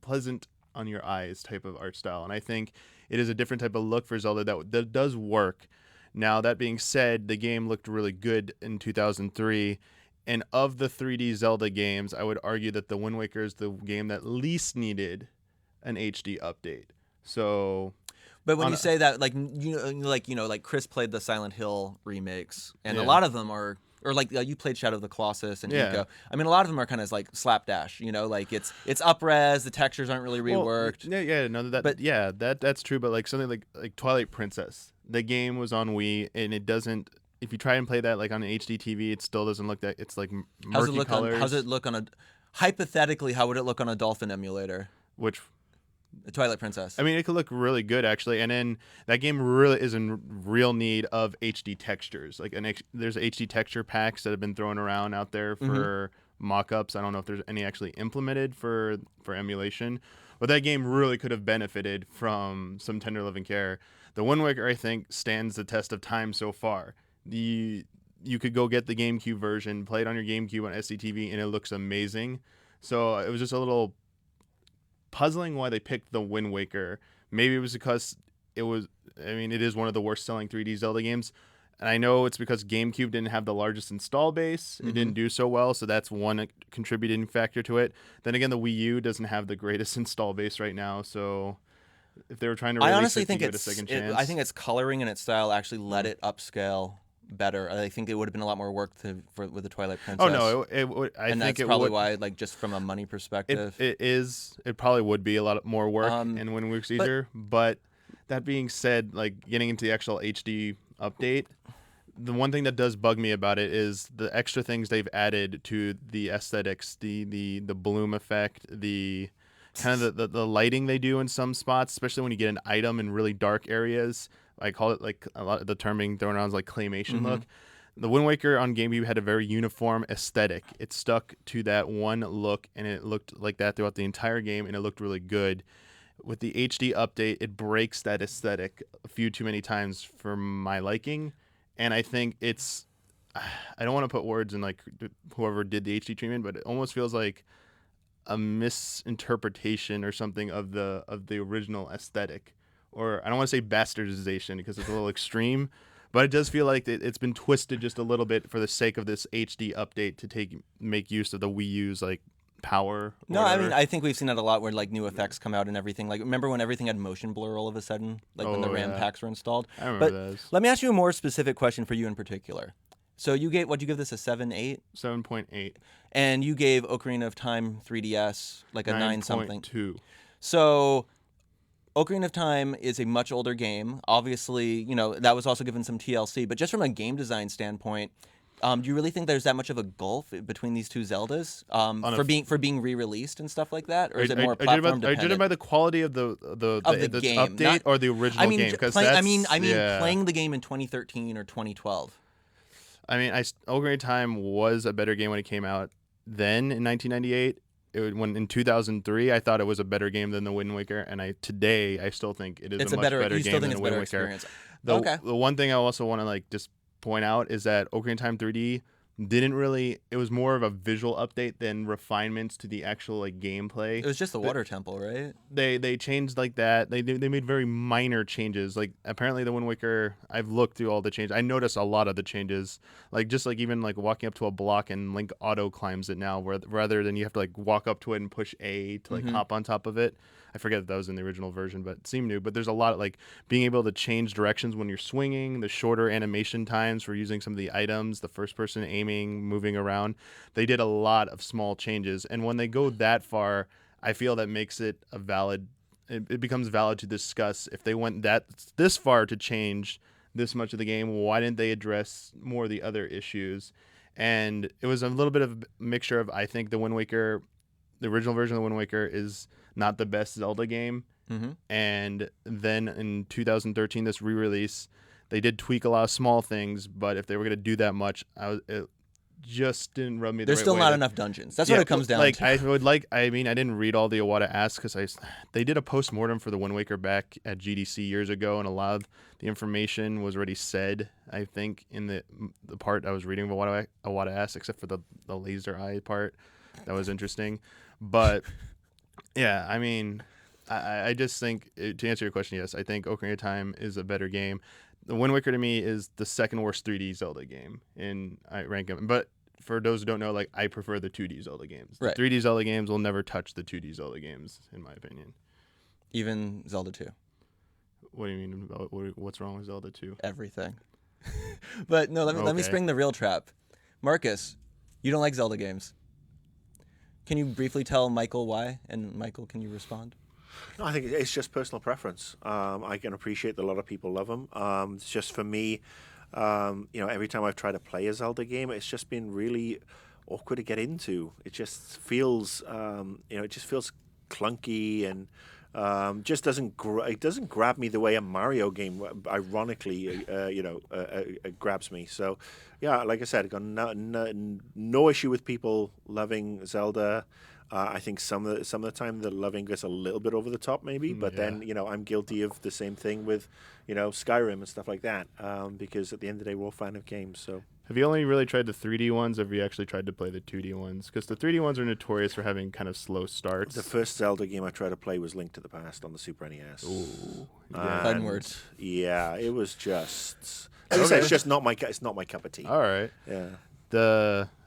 Speaker 6: pleasant on your eyes type of art style, and I think it is a different type of look for Zelda that does work. Now, that being said, the game looked really good in 2003, and of the 3D Zelda games, I would argue that the Wind Waker is the game that least needed an HD update. So,
Speaker 1: But when you say that, like Chris played the Silent Hill remakes, and a
Speaker 6: Yeah.
Speaker 1: lot of them are, or like you played Shadow of the Colossus and
Speaker 6: Yeah.
Speaker 1: Ico. I mean, a lot of them are kind of like slapdash. Like it's up-res, the textures aren't really reworked.
Speaker 6: That's true. But like something like Twilight Princess, the game was on Wii, and it doesn't. If you try and play that like on an HD TV, it still doesn't look that. It's like murky colors.
Speaker 1: How's it look on a? Hypothetically, how would it look on a Dolphin emulator?
Speaker 6: Which,
Speaker 1: The Twilight Princess.
Speaker 6: I mean, it could look really good actually, and then that game really is in real need of HD textures. Like there's HD texture packs that have been thrown around out there for mock-ups. I don't know if there's any actually implemented for emulation, but that game really could have benefited from some tender loving care. The Wind Waker, I think, stands the test of time so far. You could go get the GameCube version, play it on your GameCube on SCTV, and it looks amazing. So it was just a little puzzling why they picked the Wind Waker. Maybe it was because it was. I mean, it is one of the worst selling 3D Zelda games. And I know it's because GameCube didn't have the largest install base. It didn't do so well, so that's one contributing factor to it. Then again, the Wii U doesn't have the greatest install base right now, so if they were trying to release
Speaker 1: I honestly
Speaker 6: it,
Speaker 1: think
Speaker 6: give it a
Speaker 1: it's.
Speaker 6: second chance.
Speaker 1: I think its coloring and its style actually let it upscale better. I think it would have been a lot more work with the Twilight Princess.
Speaker 6: Oh no, I
Speaker 1: and
Speaker 6: think
Speaker 1: that's
Speaker 6: it
Speaker 1: probably
Speaker 6: would,
Speaker 1: why, like, just from a money perspective.
Speaker 6: it is. It probably would be a lot more work and Wind Waker's easier. But that being said, like getting into the actual HD update, the one thing that does bug me about it is the extra things they've added to the aesthetics, the bloom effect, the kind of the lighting they do in some spots, especially when you get an item in really dark areas. I call it, like, a lot of the term being thrown around is like claymation look. The Wind Waker on GameCube had a very uniform aesthetic. It stuck to that one look, and it looked like that throughout the entire game, and it looked really good. With the HD update, it breaks that aesthetic a few too many times for my liking. And I think it's, I don't want to put words in like whoever did the HD treatment, but it almost feels like a misinterpretation or something of the original aesthetic. Or I don't want to say bastardization because it's a little extreme, but it does feel like it's been twisted just a little bit for the sake of this HD update to make use of the Wii U's like power.
Speaker 1: No, I mean, I think we've seen that a lot where like new effects come out and everything. Like, remember when everything had motion blur all of a sudden, like when the RAM packs were installed?
Speaker 6: I remember those.
Speaker 1: Let me ask you a more specific question for you in particular. So you gave, what'd you give this, a 7, 8?
Speaker 6: 7.8.
Speaker 1: And you gave Ocarina of Time 3DS like a 9 something.
Speaker 6: 9.2. So
Speaker 1: Ocarina of Time is a much older game. Obviously, you know, that was also given some TLC, but just from a game design standpoint, do you really think there's that much of a gulf between these two Zeldas for being re-released and stuff like that, or is it more platform dependent?
Speaker 6: Are you judging by the quality of the
Speaker 1: game,
Speaker 6: update or the original game? Because
Speaker 1: playing the game in 2013 or 2012.
Speaker 6: I mean, Ocarina of Time was a better game when it came out then in 1998. When in 2003, I thought it was a better game than the Wind Waker, and today I still think it is a much better game than the Wind Waker. The one thing I also want to like just point out is that Ocarina of Time 3D didn't really. It was more of a visual update than refinements to the actual like gameplay.
Speaker 1: It was just the water temple, right?
Speaker 6: They changed like that. They made very minor changes. Like apparently the Wind Waker, I've looked through all the changes. I noticed a lot of the changes. Like just like even like walking up to a block and Link auto climbs it now, rather than you have to like walk up to it and push A to like hop on top of it. I forget if that was in the original version, but it seemed new. But there's a lot of like being able to change directions when you're swinging, the shorter animation times for using some of the items, the first person aiming, moving around. They did a lot of small changes. And when they go that far, I feel that makes it it becomes valid to discuss if they went this far to change this much of the game, why didn't they address more of the other issues? And it was a little bit of a mixture of, I think the Wind Waker, the original version of the Wind Waker is not the best Zelda game. And then in 2013, this re-release, they did tweak a lot of small things, but if they were going to do that much, it just didn't rub me the
Speaker 1: There's
Speaker 6: right
Speaker 1: still
Speaker 6: way.
Speaker 1: not enough dungeons. That's what it comes down to.
Speaker 6: I mean, I didn't read all the Iwata asks because they did a post-mortem for the Wind Waker back at GDC years ago, and a lot of the information was already said, I think, in the part I was reading of Iwata asks, except for the laser eye part. That was interesting. But yeah, I mean, I just think, to answer your question, yes, I think Ocarina of Time is a better game. The Wind Waker to me is the second worst 3D Zelda game, and I rank them. But for those who don't know, like I prefer the 2D Zelda games.
Speaker 1: Right.
Speaker 6: The 3D Zelda games will never touch the 2D Zelda games, in my opinion.
Speaker 1: Even Zelda 2.
Speaker 6: What do you mean? What's wrong with Zelda 2?
Speaker 1: Everything. But no, let me spring the real trap. Marcus, you don't like Zelda games. Can you briefly tell Michael why? And Michael, can you respond?
Speaker 3: No, I think it's just personal preference. I can appreciate that a lot of people love them. It's just for me, every time I've tried to play a Zelda game, it's just been really awkward to get into. It just feels, it just feels clunky and just doesn't it doesn't grab me the way a Mario game, ironically, grabs me. So, yeah, like I said, I've got no issue with people loving Zelda. I think some of the time the loving gets a little bit over the top, maybe. But then, I'm guilty of the same thing with, Skyrim and stuff like that. Because at the end of the day, we're all fans of games. So
Speaker 6: Have you only really tried the 3D ones, or have you actually tried to play the 2D ones? Because the 3D ones are notorious for having kind of slow starts.
Speaker 3: The first Zelda game I tried to play was Link to the Past on the Super NES.
Speaker 6: Ooh,
Speaker 3: And,
Speaker 1: Fun words.
Speaker 3: Yeah, it was just. Like I said, it's just not my. It's not my cup of tea.
Speaker 6: All right.
Speaker 3: Yeah.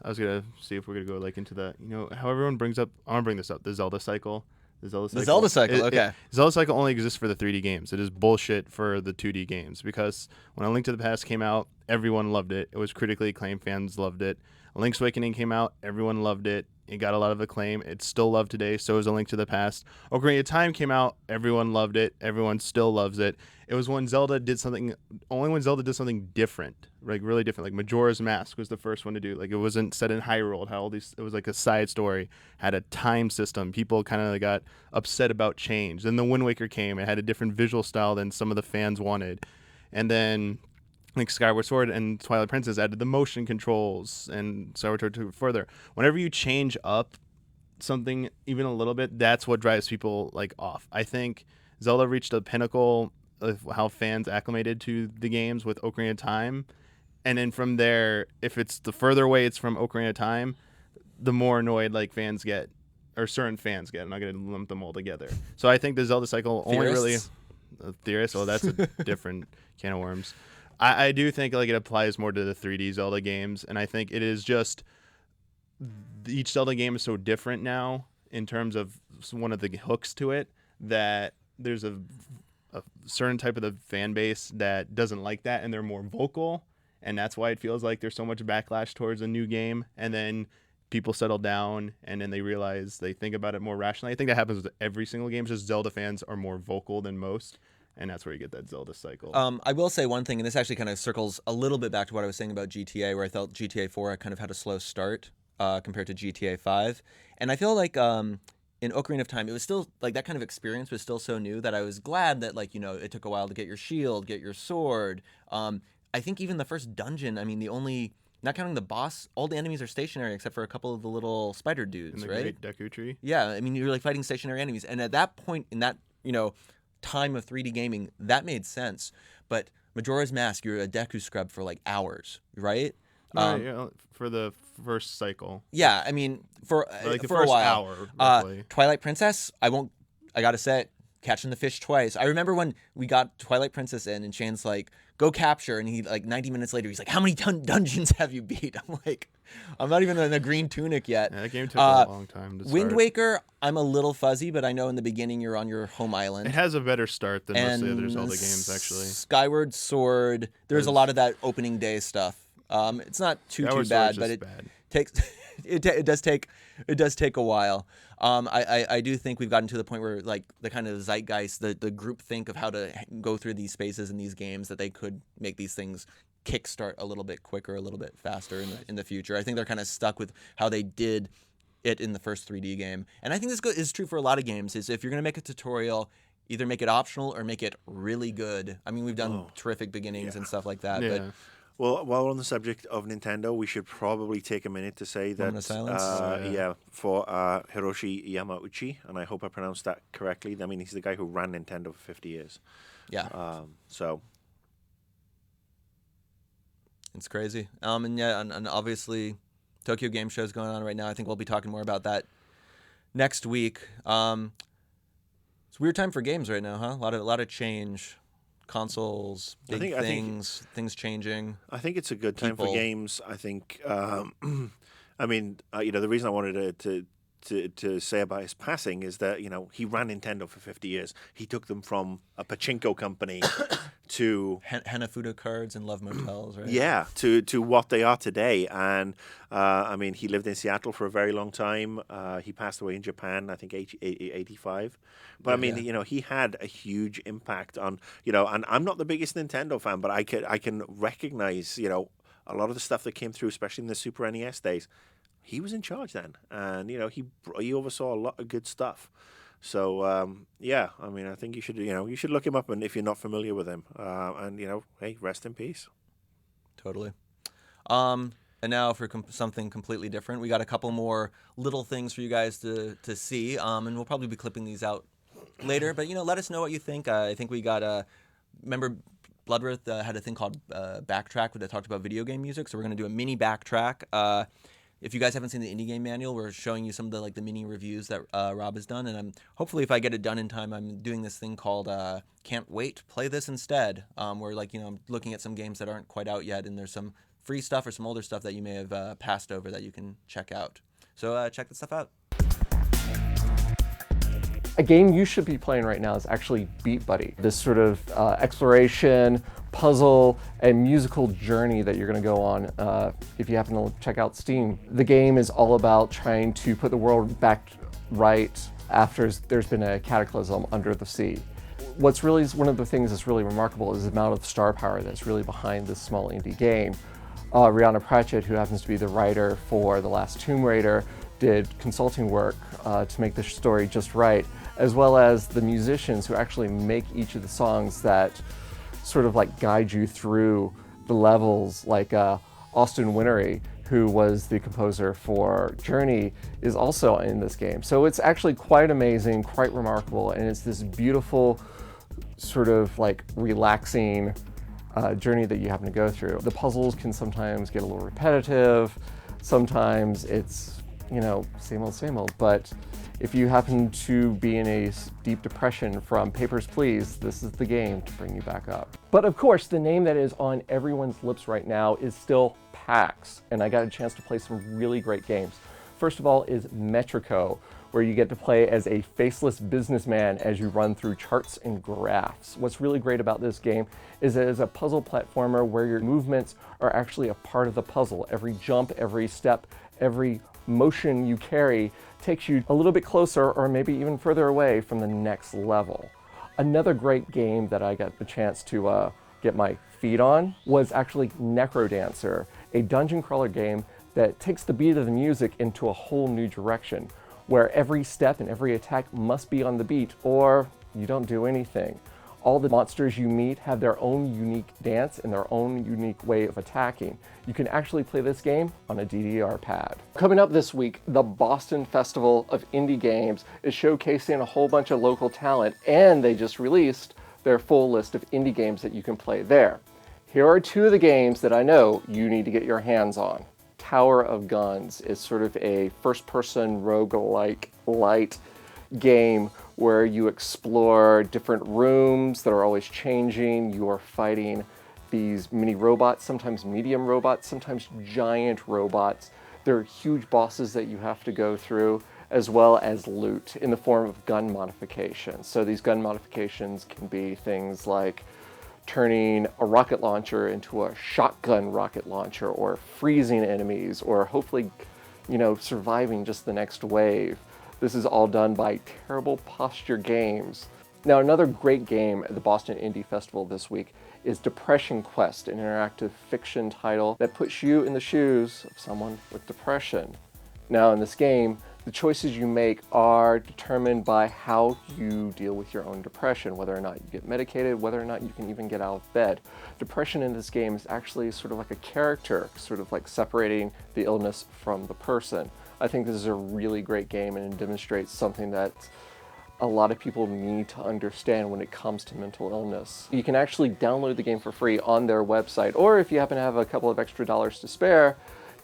Speaker 6: I was gonna see if we're gonna go like into the how everyone brings up. I want to bring this up. The Zelda cycle. The
Speaker 1: Zelda cycle, okay.
Speaker 6: Zelda cycle only exists for the 3D games. It is bullshit for the 2D games because when A Link to the Past came out, everyone loved it. It was critically acclaimed. Fans loved it. A Link's Awakening came out. Everyone loved it. It got a lot of acclaim. It's still loved today. So is A Link to the Past. Ocarina of Time came out. Everyone loved it. Everyone still loves it. It was when Zelda did something different, like really different. Like Majora's Mask was the first one to do. Like it wasn't set in Hyrule. It was like a side story. Had a time system. People kind of got upset about change. Then the Wind Waker came. It had a different visual style than some of the fans wanted. And then like Skyward Sword and Twilight Princess added the motion controls, and Skyward Sword took it further. Whenever you change up something even a little bit, that's what drives people like off. I think Zelda reached a pinnacle of how fans acclimated to the games with Ocarina of Time, and then from there, if it's the further away it's from Ocarina of Time, the more annoyed like fans get, or certain fans get. I'm not going to lump them all together. So I think the Zelda cycle only really theorists. Oh, that's a different can of worms. I do think like it applies more to the 3D Zelda games, and I think it is just each Zelda game is so different now in terms of one of the hooks to it that there's a certain type of the fan base that doesn't like that, and they're more vocal, and that's why it feels like there's so much backlash towards a new game, and then people settle down and then they realize they think about it more rationally. I think that happens with every single game. It's just Zelda fans are more vocal than most. And that's where you get that Zelda cycle.
Speaker 1: I will say one thing, and this actually kind of circles a little bit back to what I was saying about GTA, where I felt GTA 4 kind of had a slow start compared to GTA 5. And I feel like in Ocarina of Time, it was still, like, that kind of experience was still so new that I was glad that, like, it took a while to get your shield, get your sword. I think even the first dungeon, I mean, not counting the boss, all the enemies are stationary except for a couple of the little spider dudes,
Speaker 6: in the
Speaker 1: right?
Speaker 6: Great Deku Tree?
Speaker 1: Yeah, I mean, you're, like, fighting stationary enemies. And at that point, in that, time of 3D gaming, that made sense. But Majora's Mask, you're a Deku scrub for like hours, right?
Speaker 6: For the first cycle.
Speaker 1: Yeah, I mean, for
Speaker 6: Like the
Speaker 1: for
Speaker 6: first
Speaker 1: a while.
Speaker 6: hour, roughly.
Speaker 1: Twilight Princess, I gotta say it, catching the fish twice. I remember when we got Twilight Princess in, and Shane's like, go capture, and he, like, 90 minutes later, he's like, how many dungeons have you beat? I'm like, I'm not even in the green tunic yet.
Speaker 6: Yeah, that game took a long time to start.
Speaker 1: Wind Waker, I'm a little fuzzy, but I know in the beginning you're on your home island.
Speaker 6: It has a better start than most of the other
Speaker 1: And
Speaker 6: Zelda games, actually.
Speaker 1: Skyward Sword, there's a lot of that opening day stuff. It's not too bad, but it does take a while. I do think we've gotten to the point where, like, the kind of zeitgeist, the group think of how to go through these spaces in these games, that they could make these things kickstart a little bit quicker, a little bit faster in the future. I think they're kind of stuck with how they did it in the first 3D game. And I think this is true for a lot of games, is if you're going to make a tutorial, either make it optional or make it really good. I mean, we've done terrific beginnings and stuff like that.
Speaker 6: Yeah.
Speaker 1: But
Speaker 3: Well, while we're on the subject of Nintendo, we should probably take a minute to say that,
Speaker 1: Moment of silence?
Speaker 3: for Hiroshi Yamauchi, and I hope I pronounced that correctly. I mean, he's the guy who ran Nintendo for 50 years.
Speaker 1: yeah,
Speaker 3: So
Speaker 1: it's crazy. And obviously, Tokyo Game Show is going on right now. I think we'll be talking more about that next week. It's a weird time for games right now, huh? A lot of change. Consoles, things changing.
Speaker 3: I think it's a good time for
Speaker 1: People.
Speaker 3: games. I think, I mean, the reason I wanted to say about his passing is that, he ran Nintendo for 50 years. He took them from a pachinko company to
Speaker 1: Hanafuda cards and Love Motels, right?
Speaker 3: yeah, to what they are today. And I mean, he lived in Seattle for a very long time. He passed away in Japan, I think, 85. But I mean, he had a huge impact on, and I'm not the biggest Nintendo fan, but I can recognize, a lot of the stuff that came through, especially in the Super NES days. He was in charge then, and he oversaw a lot of good stuff. So I mean, I think you should look him up, and if you're not familiar with him, and hey, rest in peace.
Speaker 1: Totally. And now for something completely different, we got a couple more little things for you guys to see, and we'll probably be clipping these out later. But let us know what you think. I think we got remember Bloodworth had a thing called Backtrack, where they talked about video game music. So we're going to do a mini backtrack. If you guys haven't seen the indie game manual, we're showing you some of the mini reviews that Rob has done, and I'm hopefully, if I get it done in time, I'm doing this thing called Can't Wait, Play This Instead, where I'm looking at some games that aren't quite out yet, and there's some free stuff or some older stuff that you may have passed over that you can check out. So check this stuff out.
Speaker 7: A game you should be playing right now is actually Beat Buddy. This sort of exploration, puzzle, and musical journey that you're going to go on if you happen to check out Steam. The game is all about trying to put the world back right after there's been a cataclysm under the sea. What's really one of the things that's really remarkable is the amount of star power that's really behind this small indie game. Rihanna Pratchett, who happens to be the writer for The Last Tomb Raider, did consulting work to make the story just right, as well as the musicians who actually make each of the songs that sort of like guide you through the levels, like Austin Wintory, who was the composer for Journey, is also in this game. So it's actually quite amazing, quite remarkable, and it's this beautiful sort of like relaxing journey that you happen to go through. The puzzles can sometimes get a little repetitive, sometimes it's, same old, but if you happen to be in a deep depression from Papers, Please, this is the game to bring you back up. But of course, the name that is on everyone's lips right now is still PAX, and I got a chance to play some really great games. First of all is Metrico, where you get to play as a faceless businessman as you run through charts and graphs. What's really great about this game is it is a puzzle platformer where your movements are actually a part of the puzzle. Every jump, every step, every motion you carry takes you a little bit closer or maybe even further away from the next level. Another great game that I got the chance to get my feet on was actually Necrodancer, a dungeon crawler game that takes the beat of the music into a whole new direction, where every step and every attack must be on the beat or you don't do anything. All the monsters you meet have their own unique dance and their own unique way of attacking. You can actually play this game on a DDR pad. Coming up this week, the Boston Festival of Indie Games is showcasing a whole bunch of local talent, and they just released their full list of indie games that you can play there. Here are two of the games that I know you need to get your hands on. Tower of Guns is sort of a first-person roguelike light game where you explore different rooms that are always changing. You are fighting these mini robots, sometimes medium robots, sometimes giant robots. There are huge bosses that you have to go through, as well as loot in the form of gun modifications. So these gun modifications can be things like turning a rocket launcher into a shotgun rocket launcher, or freezing enemies, or hopefully, surviving just the next wave. This is all done by Terrible Posture Games. Now, another great game at the Boston Indie Festival this week is Depression Quest, an interactive fiction title that puts you in the shoes of someone with depression. Now, in this game, the choices you make are determined by how you deal with your own depression, whether or not you get medicated, whether or not you can even get out of bed. Depression in this game is actually sort of like a character, sort of like separating the illness from the person. I think this is a really great game, and it demonstrates something that a lot of people need to understand when it comes to mental illness. You can actually download the game for free on their website, or if you happen to have a couple of extra dollars to spare,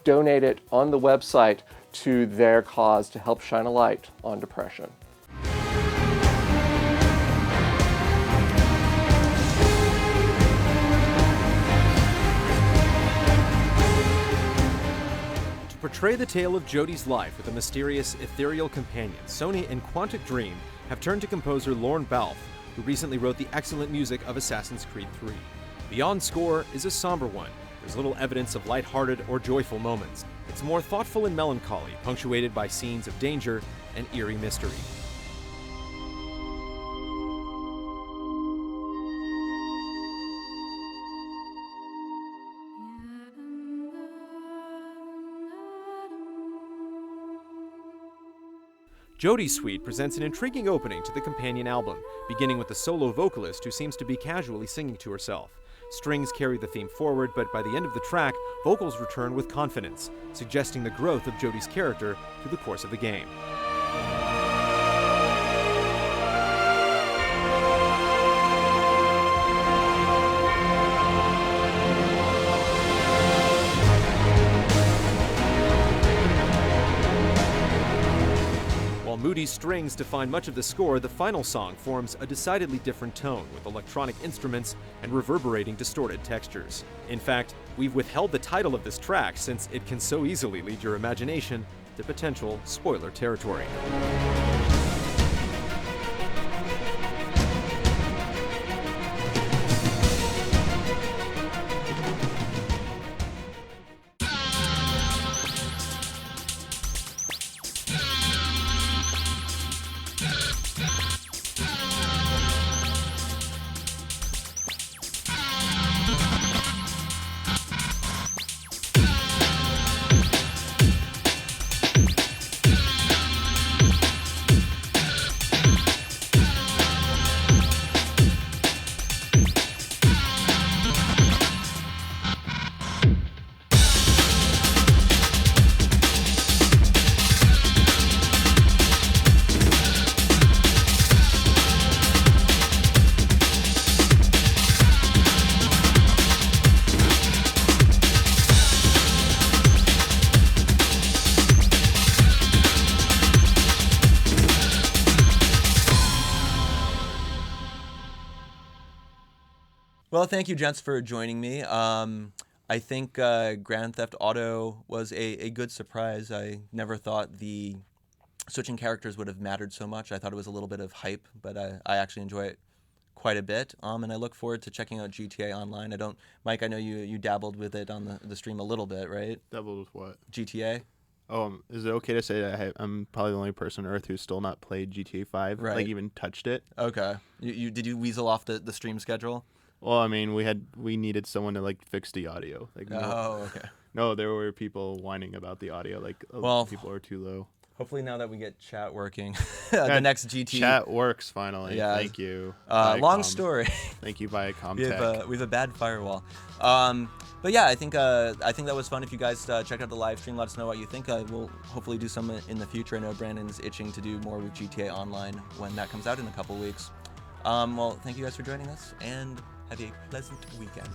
Speaker 7: donate it on the website to their cause to help shine a light on depression.
Speaker 8: To portray the tale of Jodie's life with a mysterious, ethereal companion, Sony and Quantic Dream have turned to composer Lorne Balfe, who recently wrote the excellent music of Assassin's Creed 3. Beyond score is a somber one. There's little evidence of lighthearted or joyful moments. It's more thoughtful and melancholy, punctuated by scenes of danger and eerie mystery. Jodie's Suite presents an intriguing opening to the companion album, beginning with a solo vocalist who seems to be casually singing to herself. Strings carry the theme forward, but by the end of the track, vocals return with confidence, suggesting the growth of Jodie's character through the course of the game. Judy's strings define much of the score, the final song forms a decidedly different tone with electronic instruments and reverberating distorted textures. In fact, we've withheld the title of this track since it can so easily lead your imagination to potential spoiler territory.
Speaker 1: Well, thank you, gents, for joining me. I think Grand Theft Auto was a good surprise. I never thought the switching characters would have mattered so much. I thought it was a little bit of hype, but I actually enjoy it quite a bit. And I look forward to checking out GTA Online. Mike, I know you dabbled with it on the stream a little bit, right?
Speaker 6: Dabbled with what?
Speaker 1: GTA?
Speaker 6: Oh, is it okay to say that I'm probably the only person on Earth who's still not played GTA 5?
Speaker 1: Right.
Speaker 6: Like, even touched it?
Speaker 1: Okay. Did you weasel off the stream schedule?
Speaker 6: Well, I mean, we needed someone to, like, fix the audio. Like,
Speaker 1: Okay.
Speaker 6: No, there were people whining about the audio. Like,
Speaker 1: Well,
Speaker 6: people are too low.
Speaker 1: Hopefully now that we get chat working, the next GT
Speaker 6: Chat works finally.
Speaker 1: Yeah.
Speaker 6: Thank you.
Speaker 1: Long
Speaker 6: Viacom.
Speaker 1: story.
Speaker 6: Thank you, Viacom
Speaker 1: we
Speaker 6: Tech.
Speaker 1: have a bad firewall. But yeah, I think that was fun. If you guys checked out the live stream, let us know what you think. We'll hopefully do some in the future. I know Brandon's itching to do more with GTA Online when that comes out in a couple weeks. Well, thank you guys for joining us, and have a pleasant weekend.